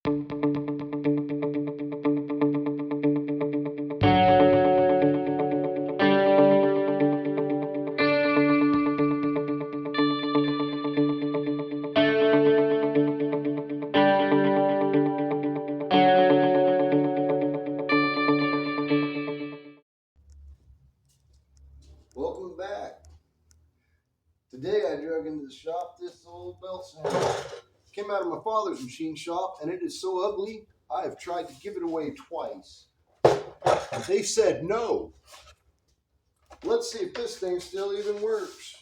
Welcome back. Today I drug into the shop this old belt sander. Came out of my father's machine shop and it is so ugly I have tried to give it away twice. They said no. Let's see if this thing still even works.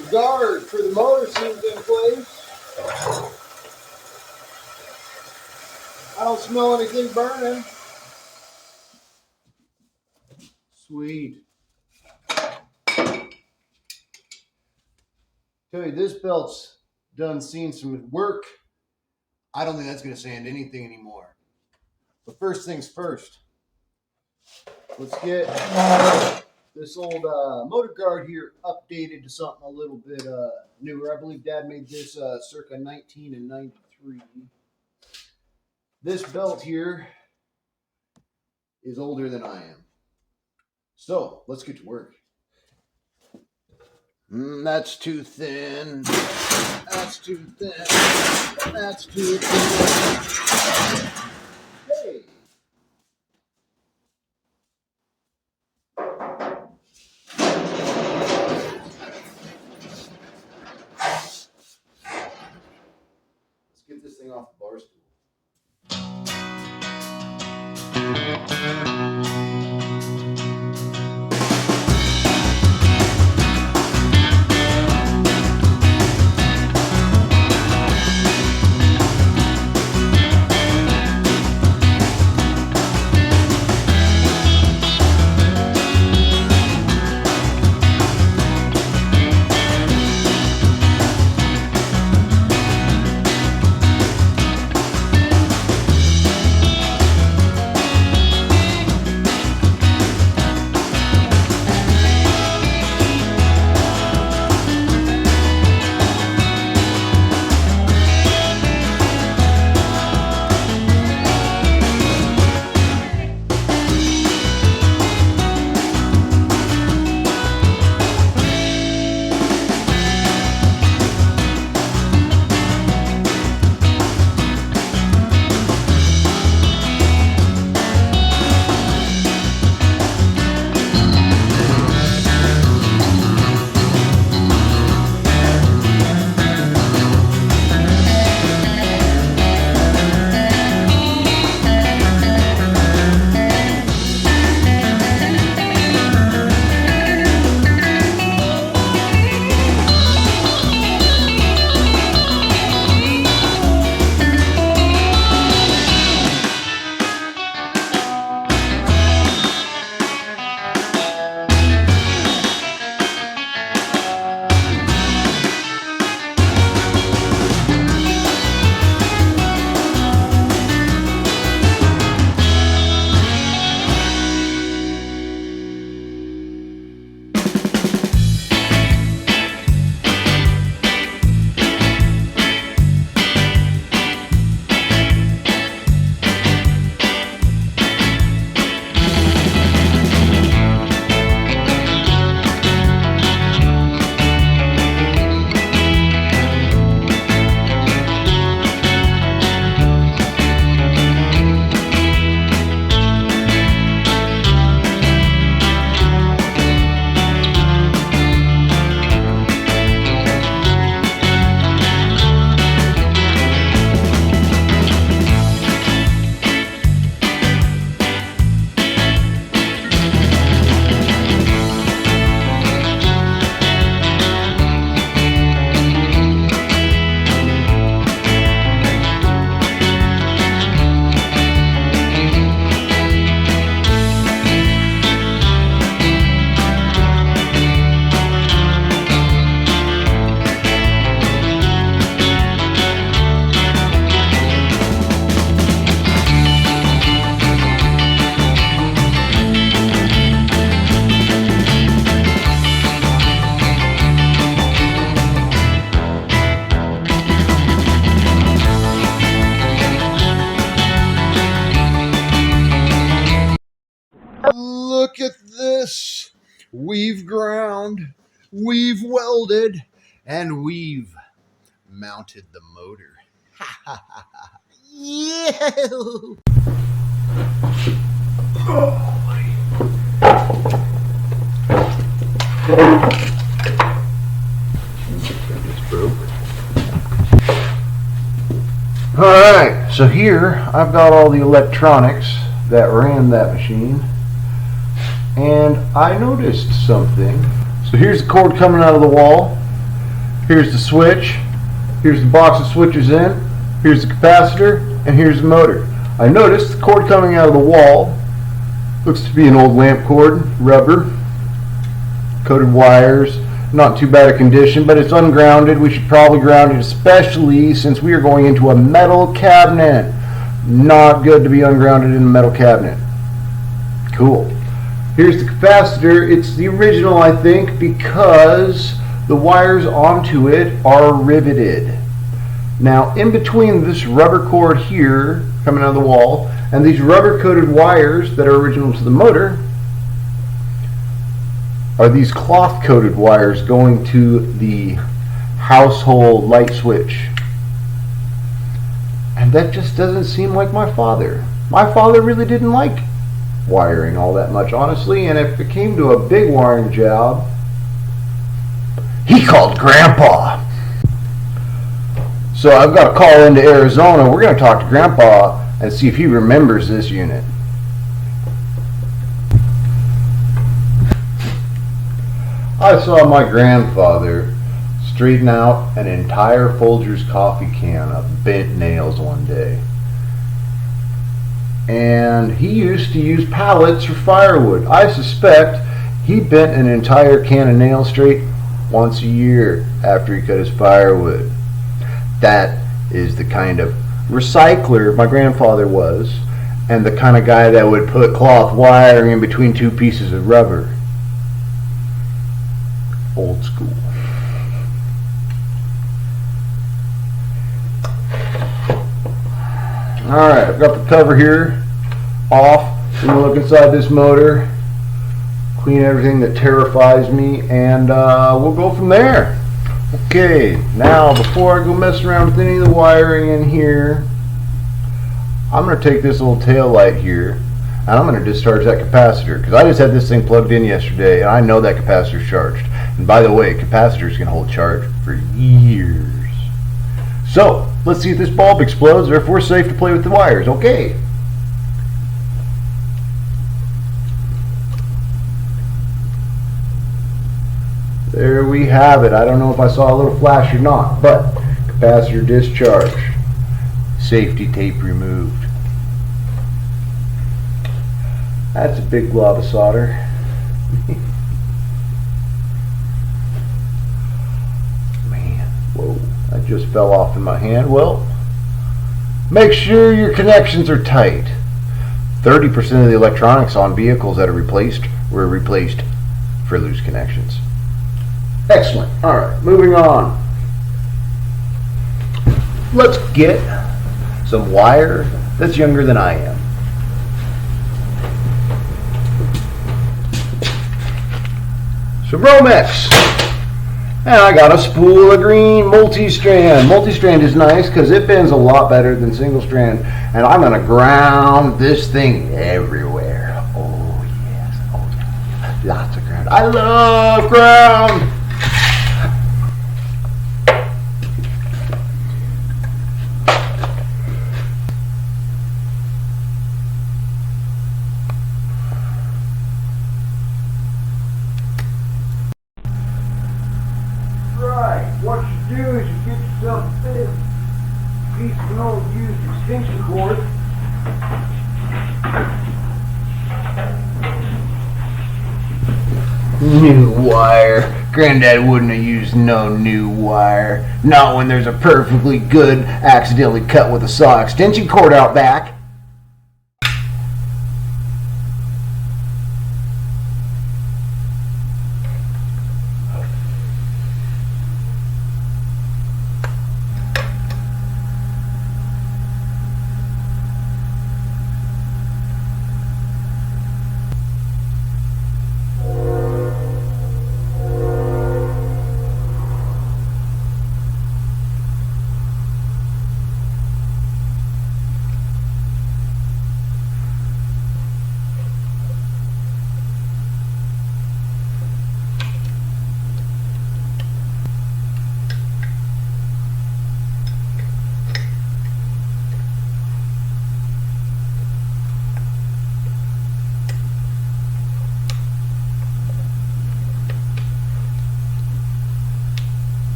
The guard for the motor seems in place. I don't smell anything burning. Sweet. Tell you, this belt's done seen some work. I don't think that's going to sand anything anymore. But first things first, let's get this old motor guard here updated to something a little bit newer. I believe Dad made this circa 1993. This belt here is older than I am. So let's get to work. That's too thin. That's too thin. That's too thin. Hey. Let's get this thing off the bar stool. Look at this. We've ground, we've welded, and we've mounted the motor. Yeah. Alright, so here I've got all the electronics that ran that machine, and I noticed something. So here's the cord coming out of the wall, here's the switch, here's the box of switches in, here's the capacitor, and here's the motor. I noticed the cord coming out of the wall looks to be an old lamp cord, rubber, coated wires, not too bad a condition, but it's ungrounded. We should probably ground it, especially since we are going into a metal cabinet. Not good to be ungrounded in a metal cabinet. Cool. Here's the capacitor. It's the original, I think, because the wires onto it are riveted. Now, in between this rubber cord here coming out of the wall and these rubber coated wires that are original to the motor are these cloth coated wires going to the household light switch. And that just doesn't seem like my father. My father really didn't like wiring all that much, honestly, and if it came to a big wiring job, he called Grandpa. So I've got to call into Arizona. We're going to talk to Grandpa and see if he remembers this unit. I saw my grandfather straighten out an entire Folgers coffee can of bent nails one day. And he used to use pallets for firewood. I suspect he bent an entire can of nails straight once a year after he cut his firewood. That is the kind of recycler my grandfather was, and the kind of guy that would put cloth wiring in between two pieces of rubber. Old school. Alright, I've got the cover here off. I'm going to look inside this motor, clean everything that terrifies me, and we'll go from there. Okay, now before I go messing around with any of the wiring in here, I'm going to take this little tail light here and I'm going to discharge that capacitor, because I just had this thing plugged in yesterday and I know that capacitor's charged. And by the way, capacitors can hold charge for years. So let's see if this bulb explodes or if we're safe to play with the wires. Okay. There we have it. I don't know if I saw a little flash or not, but capacitor discharged. Safety tape removed. That's a big glob of solder. Man, whoa, that just fell off in my hand. Well, make sure your connections are tight. 30% of the electronics on vehicles that are were replaced for loose connections. Excellent. All right, moving on. Let's get some wire that's younger than I am. Some Romex. And I got a spool of green multi-strand. Multi-strand is nice because it bends a lot better than single strand. And I'm going to ground this thing everywhere. Oh, yes. Oh, yeah. Lots of ground. I love ground. What you do is you get yourself a big piece of an old used extension cord. New wire. Granddad wouldn't have used no new wire. Not when there's a perfectly good, accidentally cut with a saw extension cord out back.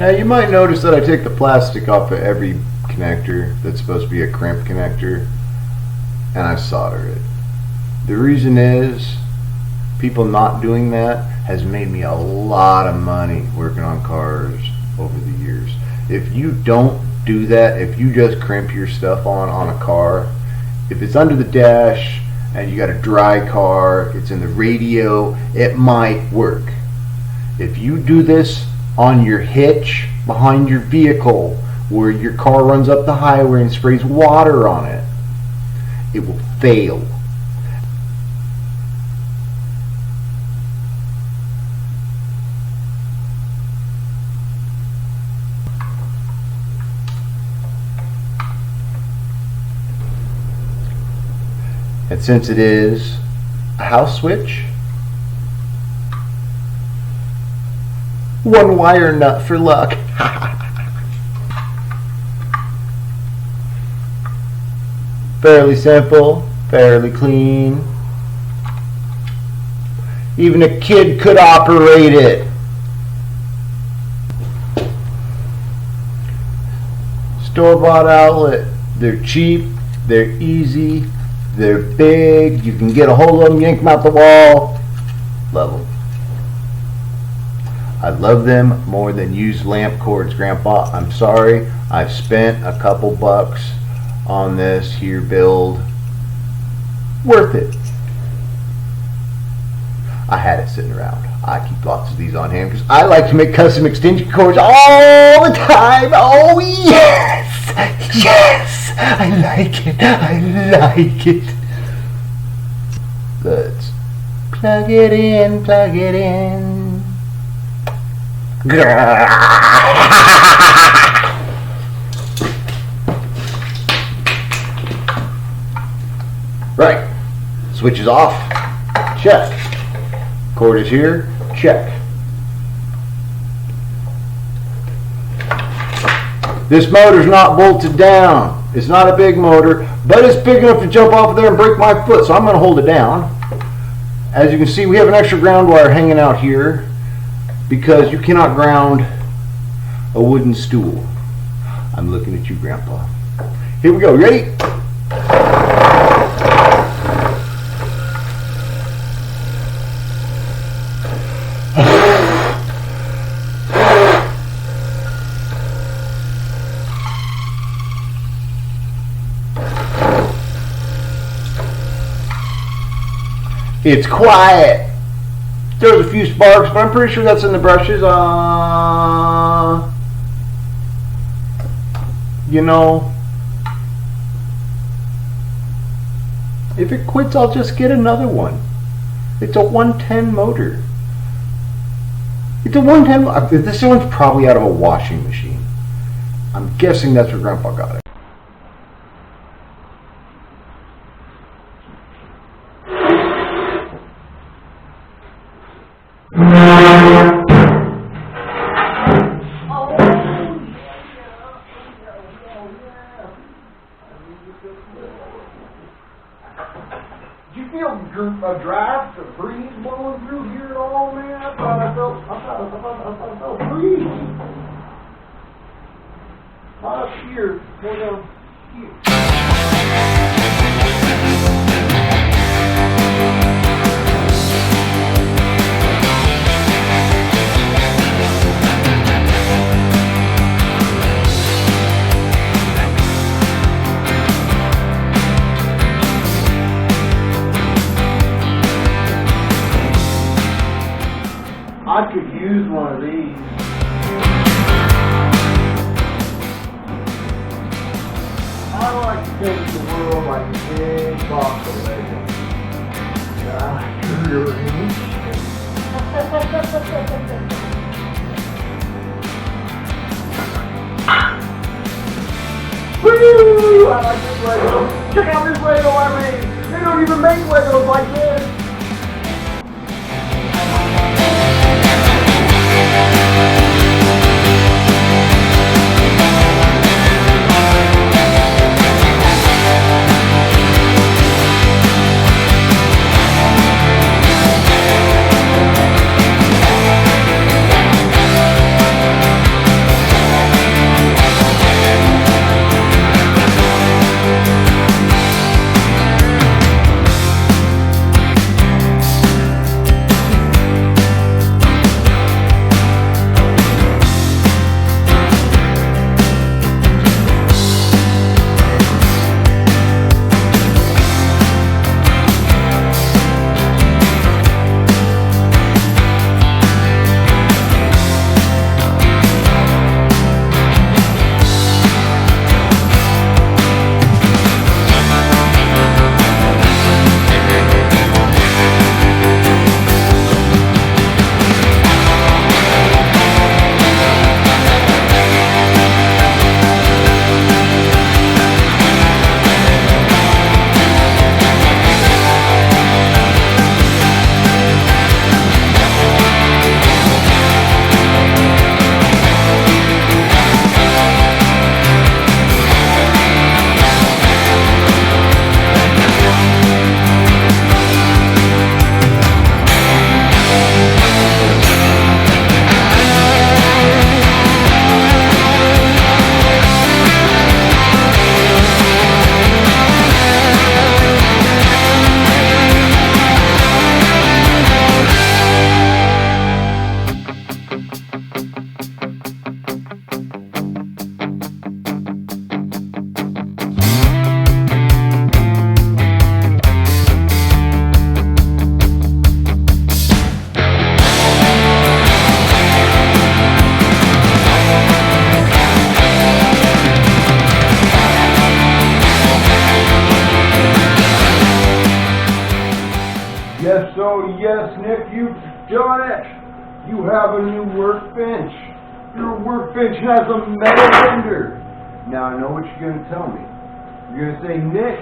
Now you might notice that I take the plastic off of every connector that's supposed to be a crimp connector, and I solder it. The reason is, people not doing that has made me a lot of money working on cars over the years. If you don't do that, if you just crimp your stuff on a car, if it's under the dash and you got a dry car, it's in the radio, it might work. If you do this on your hitch behind your vehicle where your car runs up the highway and sprays water on it, it will fail. And since it is a house switch, one wire nut for luck. Fairly simple, fairly clean. Even a kid could operate it. Store-bought outlet. They're cheap, they're easy, they're big, you can get a hold of them, yank them out the wall. Love them. I love them more than used lamp cords, Grandpa. I'm sorry, I've spent a couple bucks on this here build. Worth it. I had it sitting around. I keep lots of these on hand because I like to make custom extension cords all the time. Oh yes! Yes! I like it. I like it. Let's plug it in, plug it in. Right. Switch is off. Check. Cord is here. Check. This motor's not bolted down. It's not a big motor, but it's big enough to jump off of there and break my foot, so I'm going to hold it down. As you can see, we have an extra ground wire hanging out here because you cannot ground a wooden stool. I'm looking at you, Grandpa. Here we go. Ready? It's quiet. There's a few sparks, but I'm pretty sure that's in the brushes. You know, if it quits, I'll just get another one. It's a 110 motor. It's a 110. This one's probably out of a washing machine. I'm guessing that's where Grandpa got it. Did you feel a draft, a breeze blowing through here at all, man? I thought I felt breeze. Not up here, more down here. I could use one of these. I like to think of the world like a big box of Lego. Woo! I like this Lego. Check out this Lego I made. They don't even make Legos like this. So yes, Nick, you've done it. You have a new workbench. Your workbench has a metal bender. Now I know what you're going to tell me. You're going to say, Nick,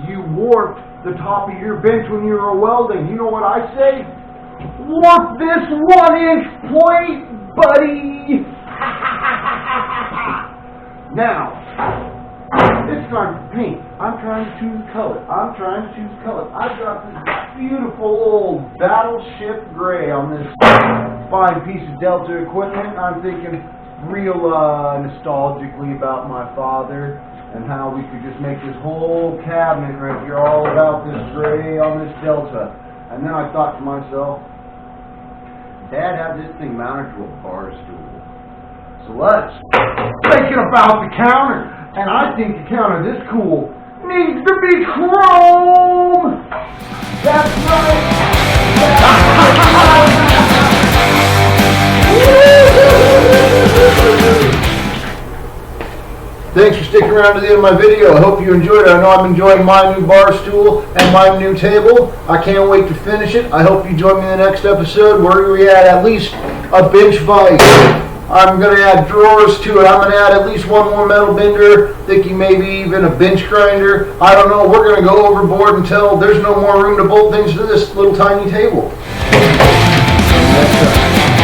you warped the top of your bench when you were welding. You know what I say? Warp this 1-inch plate, buddy! Now, it's time to paint. I'm trying to choose color. I've got this beautiful old battleship gray on this fine piece of Delta equipment. I'm thinking real nostalgically about my father and how we could just make this whole cabinet right here all about this gray on this Delta. And then I thought to myself, Dad had this thing mounted to a bar stool. So let's make it about the counter. And I think the counter this cool needs to be chrome! That's right! Thanks for sticking around to the end of my video. I hope you enjoyed it. I know I'm enjoying my new bar stool and my new table. I can't wait to finish it. I hope you join me in the next episode where we add at least a bench vise. I'm going to add drawers to it. I'm going to add at least one more metal bender, thinking maybe even a bench grinder. I don't know. We're going to go overboard until there's no more room to bolt things to this little tiny table. Next time.